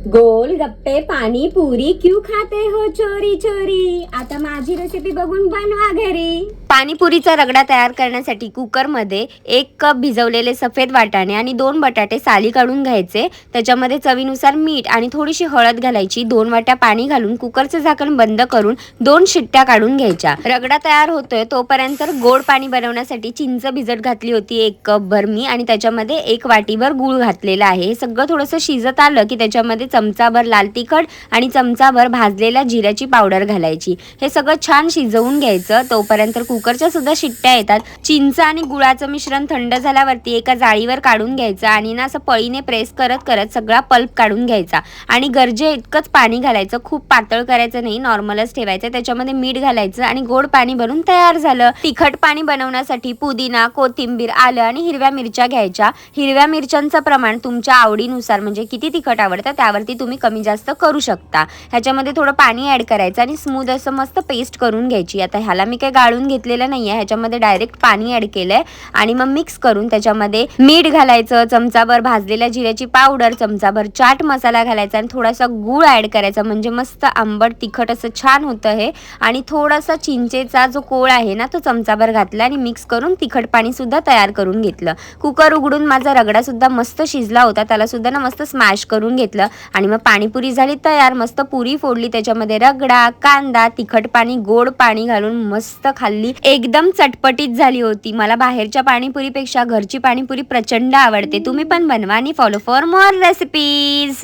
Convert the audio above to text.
गोलगप्पे पाणी पुरी क्यू खाते हो चोरी चोरी। आता माझी रेसिपी बघून बनवा घरी। पाणीपुरीचा रगडा तयार करण्यासाठी कुकरमध्ये 1 कप भिजवलेले सफेद वाटाणे आणि 2 बटाटे साली काढून घ्यायचे। त्याच्यामध्ये चवीनुसार मीठ आणि थोडीशी हळद घालायची। 2 वाट्या पाणी घालून कुकरचं झाकण बंद करून 2 शिट्ट्या काढून घ्यायच्या। रगडा तयार होतोय तोपर्यंत गोड पाणी बनवण्यासाठी चिंच भिजत घातली होती 1 कप भर मी आणि त्याच्यामध्ये 1 वाटीभर गूळ घातलेला आहे। हे सगळं थोडंसं शिजत आलं की त्याच्यामध्ये चमचाभर लाल तिखट आणि चमचाभर भाजलेल्या जिऱ्याची पावडर घालायची। हे सगळं छान शिजवून घ्यायचं। तोपर्यंत कुकरच्या सुद्धा शिट्ट्या येतात। चिंच आणि गुळाचं मिश्रण थंड झाल्यावरती एका जाळीवर काढून घ्यायचं आणि ना असं पळीने प्रेस करत करत सगळा पल्प काढून घ्यायचा आणि गरजे इतकंच पाणी घालायचं। खूप पातळ करायचं नाही, नॉर्मलच ठेवायचं। त्याच्यामध्ये मीठ घालायचं आणि गोड पाणी बनवून तयार झालं। तिखट पाणी बनवण्यासाठी पुदिना, कोथिंबीर, आलं आणि हिरव्या मिरच्या घ्यायच्या। हिरव्या मिरच्यांचं प्रमाण तुमच्या आवडीनुसार म्हणजे किती तिखट आवडतं त्यावरती तुम्ही कमी जास्त करू शकता। ह्याच्यामध्ये थोडं पाणी ऍड करायचं आणि स्मूथ असं मस्त पेस्ट करून घ्यायची। आता ह्याला मी काही गाळून घेतलेलं नाहीये, ह्याच्यामध्ये डायरेक्ट पाणी ऍड केलंय आणि मग मिक्स करून त्याच्यामध्ये मीठ घालायचं, चमचाभर भाजलेल्या जिऱ्याची पावडर, चमचाभर चाट मसाला घालायचा आणि थोडासा गूळ ऍड करायचा म्हणजे मस्त आंबट तिखट असं छान होतं हे। आणि थोडासा चिंचेचा जो कोळ आहे ना तो चमचाभर घातला आणि मिक्स करून तिखट पाणी सुद्धा तयार करून घेतलं। कुकर उघडून माझा रगडा सुद्धा मस्त शिजला होता, त्याला सुद्धा ना मस्त स्मॅश करून घेतलं आणि मग पाणीपुरी झाली तयार। मस्त पुरी फोडली, त्याच्यामध्ये रगडा, कांदा, तिखट पाणी, गोड पाणी घालून मस्त खाल्ली। एकदम चटपटीत झाली होती। मला बाहेरच्या पाणीपुरीपेक्षा घरची पाणीपुरी प्रचंड आवडते। तुम्ही पण बनवा आणि फॉलो फॉर मोर रेसिपीज।